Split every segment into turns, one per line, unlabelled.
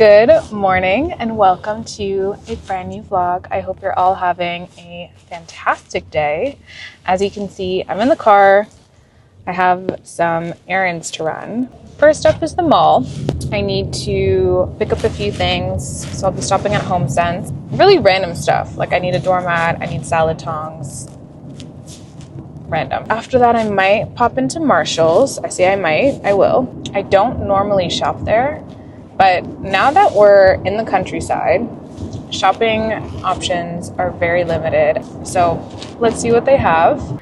Good morning and welcome to a brand new vlog. I hope you're all having a fantastic day. As you can see, I'm in the car. I have some errands to run. First up is the mall. I need to pick up a few things, so I'll be stopping at HomeSense. Really random stuff, like I need a doormat, I need salad tongs. Random. After that, I might pop into Marshall's. I say I might, I will. I don't normally shop there, but now that we're in the countryside, shopping options are very limited. So let's see what they have. All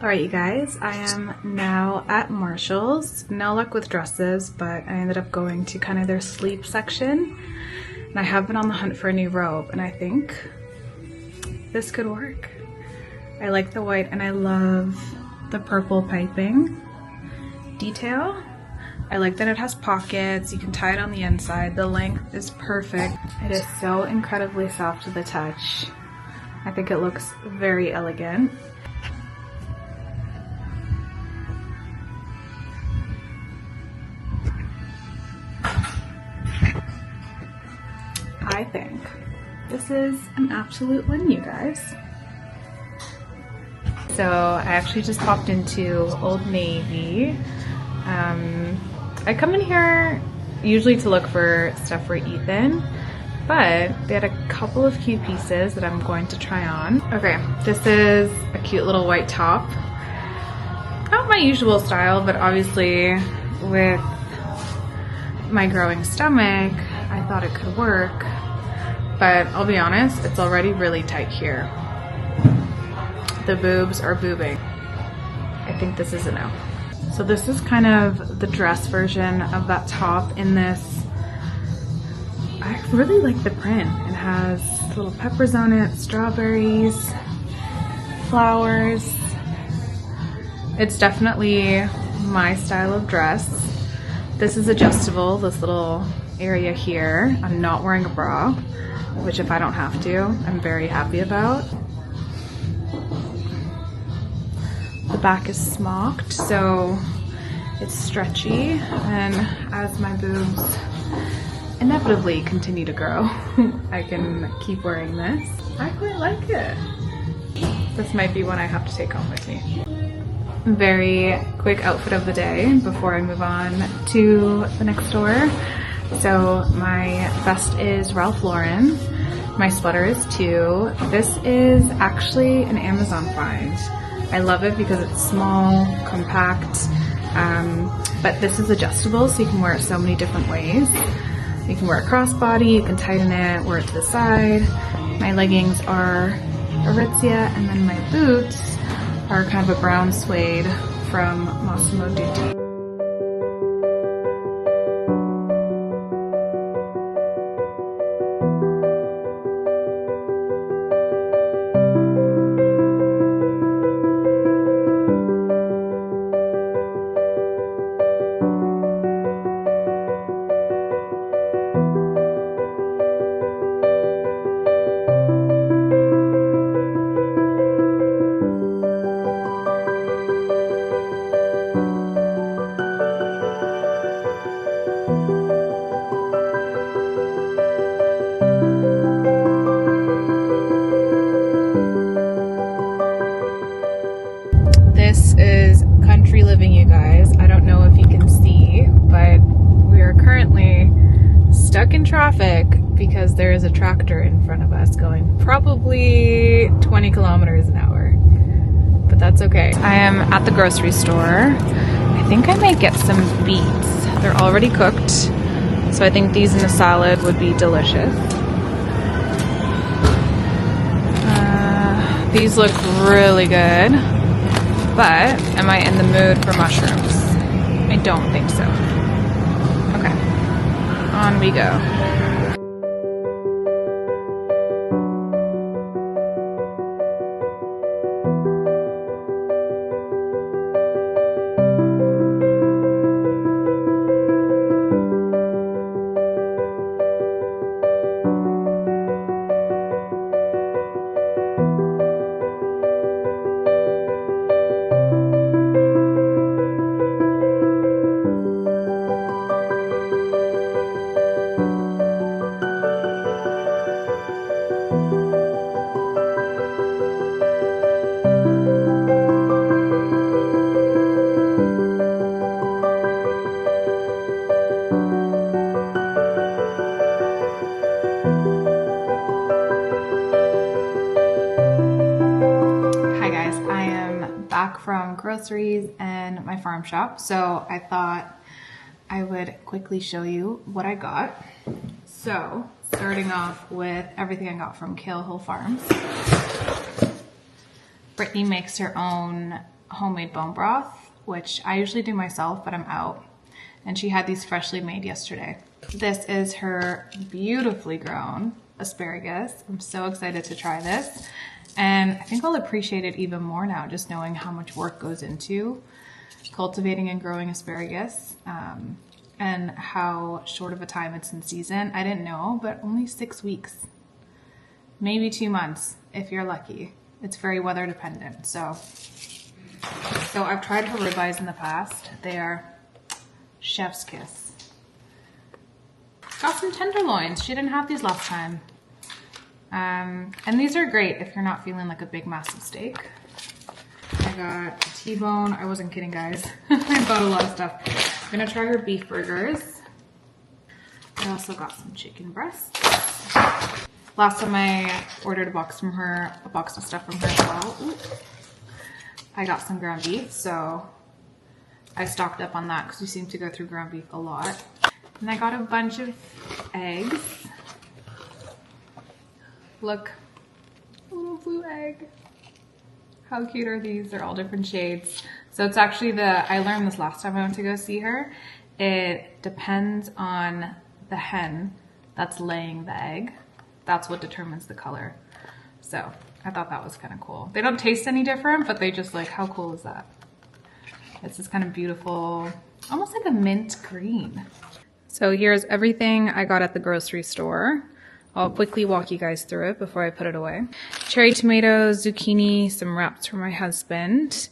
right, you guys, I am now at Marshall's. No luck with dresses, but I ended up going to kind of their sleep section. And I have been on the hunt for a new robe, and I think this could work. I like the white and I love the purple piping detail. I like that it has pockets. You can tie it on the inside. The length is perfect. It is so incredibly soft to the touch. I think it looks very elegant. I think this is an absolute win, you guys. So I actually just popped into Old Navy. I come in here usually to look for stuff for Ethan, but they had a couple of cute pieces that I'm going to try on. Okay, this is a cute little white top. Not my usual style, but obviously with my growing stomach, I thought it could work. But I'll be honest, it's already really tight here. The boobs are boobing. I think this is a no. So this is kind of the dress version of that top in this. I really like the print. It has little peppers on it, strawberries, flowers. It's definitely my style of dress. This is adjustable, this little area here. I'm not wearing a bra, which if I don't have to, I'm very happy about. The back is smocked, so it's stretchy, and as my boobs inevitably continue to grow, I can keep wearing this. I quite like it. This might be one I have to take home with me. Very quick outfit of the day before I move on to the next store. So my vest is Ralph Lauren. My sweater is too. This is actually an Amazon find. I love it because it's small, compact, but this is adjustable, so you can wear it so many different ways. You can wear it crossbody, you can tighten it, wear it to the side. My leggings are Aritzia, and then my boots are kind of a brown suede from Massimo Dutti. This is country living, you guys. I don't know if you can see, but we are currently stuck in traffic because there is a tractor in front of us going probably 20 kilometers an hour. But that's okay. I am at the grocery store. I think I might get some beets. They're already cooked, so I think these in a salad would be delicious. These look really good. But am I in the mood for mushrooms? I don't think so. Okay, on we go. guys, I am back from groceries and my farm shop, so I thought I would quickly show you what I got. So, starting off with everything I got from Kale Hill Farms. Brittany makes her own homemade bone broth, which I usually do myself, but I'm out. And she had these freshly made yesterday. This is her beautifully grown asparagus. I'm so excited to try this. And I think I'll appreciate it even more now, just knowing how much work goes into cultivating and growing asparagus, and how short of a time it's in season. I didn't know, but only 6 weeks, maybe 2 months if you're lucky. It's very weather dependent. So I've tried her ribeyes in the past. They are chef's kiss. Got some tenderloins. She didn't have these last time. And these are great if you're not feeling like a big massive steak. I got a T-bone. I wasn't kidding, guys. I bought a lot of stuff. I'm gonna try her beef burgers. I also got some chicken breasts. Last time I ordered a box of stuff from her as well. Ooh. I got some ground beef, so I stocked up on that because we seem to go through ground beef a lot. And I got a bunch of eggs. Look, a little blue egg. How cute are these? They're all different shades. So it's actually I learned this last time I went to go see her. It depends on the hen that's laying the egg. That's what determines the color. So I thought that was kind of cool. They don't taste any different, but they just like, how cool is that? It's this kind of beautiful, almost like a mint green. So here's everything I got at the grocery store. I'll quickly walk you guys through it before I put it away. Cherry tomatoes, zucchini, some wraps for my husband.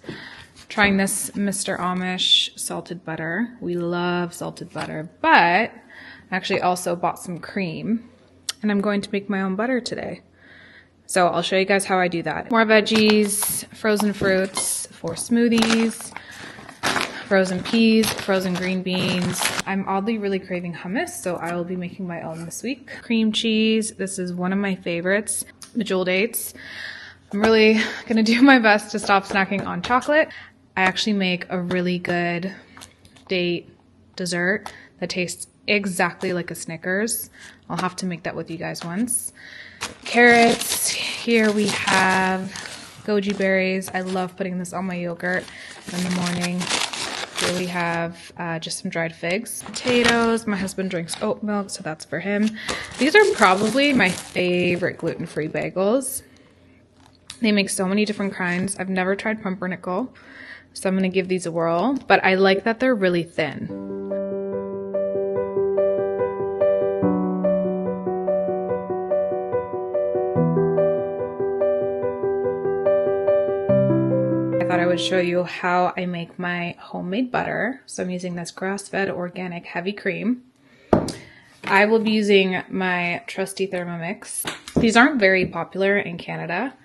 Trying this Mr. Amish salted butter. We love salted butter, but I actually also bought some cream and I'm going to make my own butter today. So I'll show you guys how I do that. More veggies, frozen fruits for smoothies, frozen peas, frozen green beans. I'm oddly really craving hummus, so I will be making my own this week. Cream cheese, this is one of my favorites. Bejeweled dates. I'm really gonna do my best to stop snacking on chocolate. I actually make a really good date dessert that tastes exactly like a Snickers. I'll have to make that with you guys once. Carrots, here we have goji berries. I love putting this on my yogurt in the morning. Here we have just some dried figs. Potatoes, my husband drinks oat milk, so that's for him. These are probably my favorite gluten-free bagels. They make so many different kinds. I've never tried pumpernickel, so I'm gonna give these a whirl, but I like that they're really thin. I would show you how I make my homemade butter. So I'm using this grass-fed organic heavy cream. I will be using my trusty Thermomix. These aren't very popular in Canada.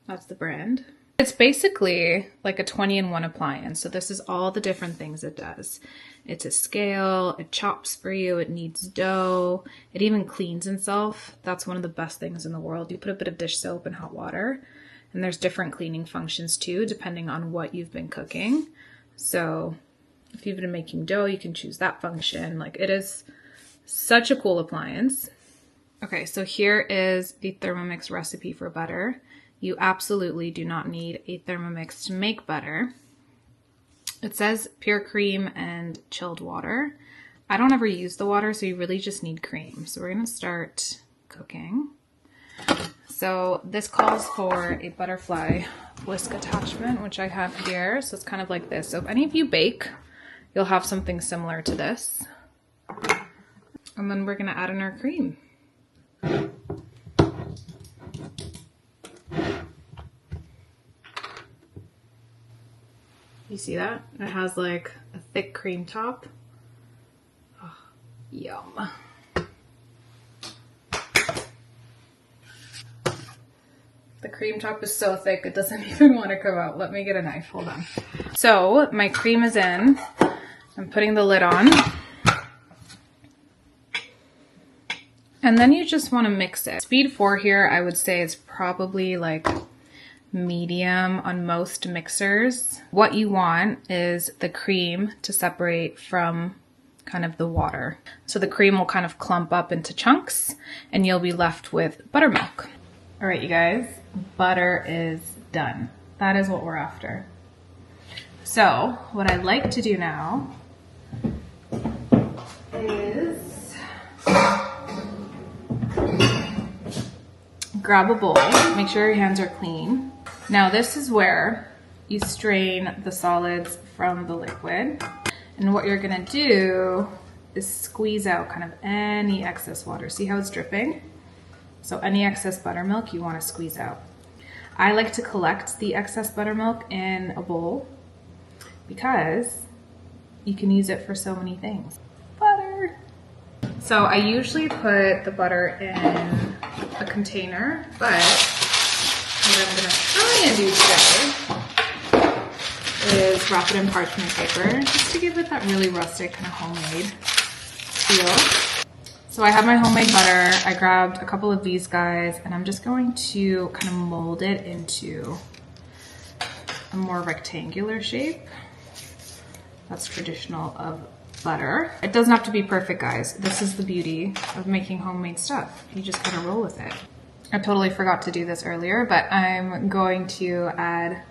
That's the brand. It's basically like a 20-in-1 appliance. So this is all the different things it does. It's a scale, it chops for you, it kneads dough, it even cleans itself. That's one of the best things in the world. You put a bit of dish soap and hot water. And there's different cleaning functions too, depending on what you've been cooking. So if you've been making dough, you can choose that function. Like, it is such a cool appliance. Okay, so here is the Thermomix recipe for butter. You absolutely do not need a Thermomix to make butter. It says pure cream and chilled water. I don't ever use the water, so you really just need cream. So we're gonna start cooking. So this calls for a butterfly whisk attachment, which I have here. So it's kind of like this. So if any of you bake, you'll have something similar to this. And then we're gonna add in our cream. You see that? It has like a thick cream top. Oh, yum. The cream top is so thick, it doesn't even want to come out. Let me get a knife, hold on. So my cream is in. I'm putting the lid on. And then you just want to mix it. Speed 4 here, I would say, is probably like medium on most mixers. What you want is the cream to separate from kind of the water. So the cream will kind of clump up into chunks and you'll be left with buttermilk. All right, you guys, butter is done. That is what we're after. So what I like to do now is grab a bowl, make sure your hands are clean. Now this is where you strain the solids from the liquid. And what you're gonna do is squeeze out kind of any excess water. See how it's dripping? So any excess buttermilk you wanna squeeze out. I like to collect the excess buttermilk in a bowl because you can use it for so many things. Butter. So I usually put the butter in a container, but what I'm gonna try and do today is wrap it in parchment paper just to give it that really rustic kind of homemade feel. So I have my homemade butter. I grabbed a couple of these guys and I'm just going to kind of mold it into a more rectangular shape. That's traditional of butter. It doesn't have to be perfect, guys. This is the beauty of making homemade stuff. You just gotta roll with it. I totally forgot to do this earlier, but I'm going to add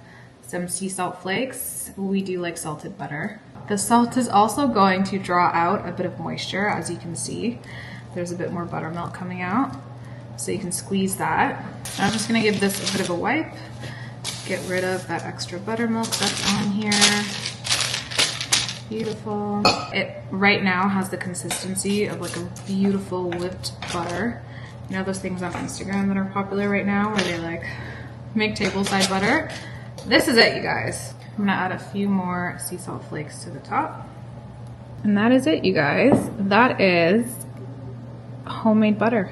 some sea salt flakes. We do like salted butter. The salt is also going to draw out a bit of moisture. As you can see, there's a bit more buttermilk coming out. So you can squeeze that. I'm just gonna give this a bit of a wipe. Get rid of that extra buttermilk that's on here. Beautiful. It right now has the consistency of like a beautiful whipped butter. You know those things on Instagram that are popular right now where they like make tableside butter? This is it, you guys. I'm gonna add a few more sea salt flakes to the top. And that is it, you guys. That is homemade butter.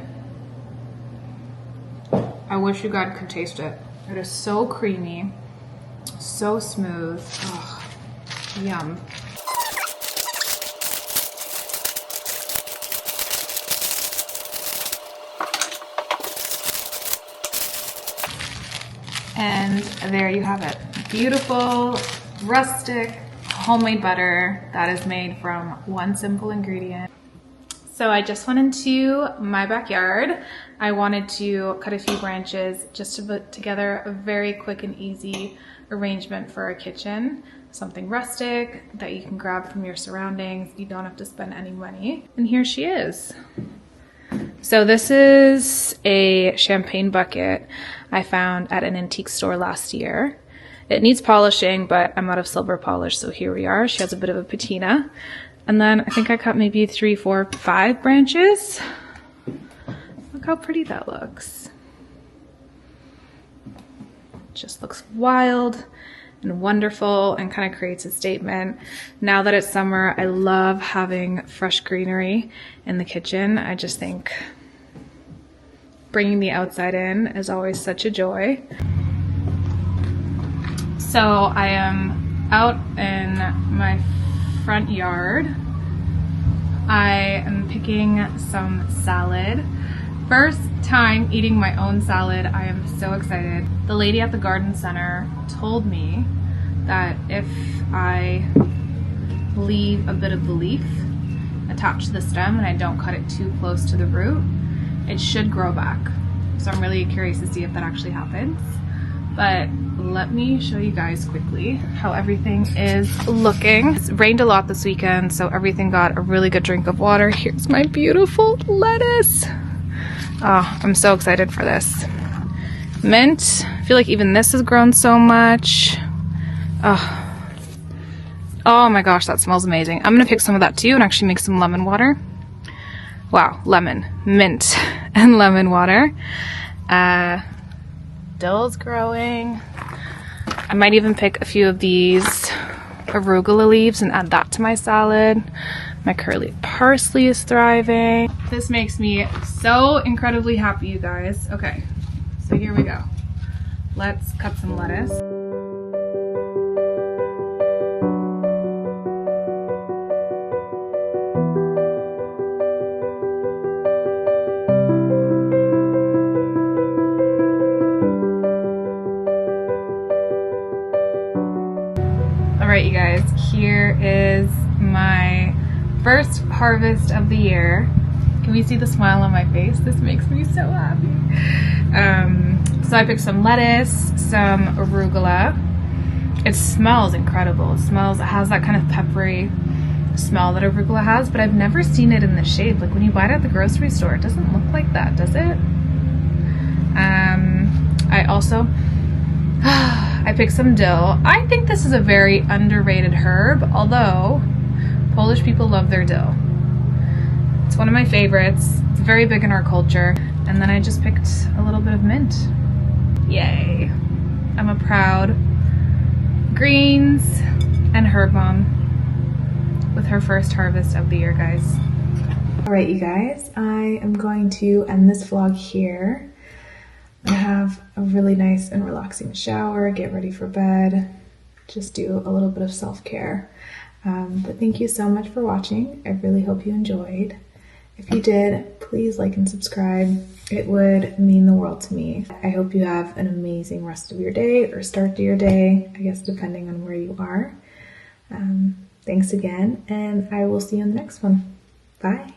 I wish you guys could taste it. It is so creamy, so smooth. Oh, yum. And there you have it. Beautiful, rustic, homemade butter that is made from one simple ingredient. So I just went into my backyard. I wanted to cut a few branches just to put together a very quick and easy arrangement for a kitchen. Something rustic that you can grab from your surroundings. You don't have to spend any money. And here she is. So this is a champagne bucket I found at an antique store last year. It needs polishing, but I'm out of silver polish, so here we are. She has a bit of a patina. And then I think I cut maybe 3, 4, 5 branches. Look how pretty that looks. Just looks wild and wonderful and kind of creates a statement. Now that it's summer, I love having fresh greenery in the kitchen. I just think bringing the outside in is always such a joy. So I am out in my front yard. I am picking some salad. First time eating my own salad. I am so excited. The lady at the garden center told me that if I leave a bit of the leaf attached to the stem and I don't cut it too close to the root, it should grow back. So I'm really curious to see if that actually happens. But let me show you guys quickly how everything is looking. It's rained a lot this weekend, so everything got a really good drink of water. Here's my beautiful lettuce. Oh, I'm so excited for this. Mint. I feel like even this has grown so much. Oh my gosh, that smells amazing. I'm gonna pick some of that too and actually make some lemon water. Wow, lemon, mint, and lemon water. Dill's growing. I might even pick a few of these arugula leaves and add that to my salad. My curly parsley is thriving. This makes me so incredibly happy, you guys. Okay, so here we go. Let's cut some lettuce. right, you guys, here is my first harvest of the year. Can we see the smile on my face? This makes me so happy. So I picked some lettuce, some arugula. It smells incredible. It has that kind of peppery smell that arugula has, but I've never seen it in the shape. Like when you buy it at the grocery store, it doesn't look like that, does it? I picked some dill. I think this is a very underrated herb, although Polish people love their dill. It's one of my favorites. It's very big in our culture. And then I just picked a little bit of mint. Yay. I'm a proud greens and herb mom with her first harvest of the year, guys. All right, you guys, I am going to end this vlog here. I have a really nice and relaxing shower, get ready for bed, just do a little bit of self-care. But thank you so much for watching. I really hope you enjoyed. If you did, please like and subscribe. It would mean the world to me. I hope you have an amazing rest of your day or start to your day, I guess depending on where you are. Thanks again, and I will see you in the next one. Bye.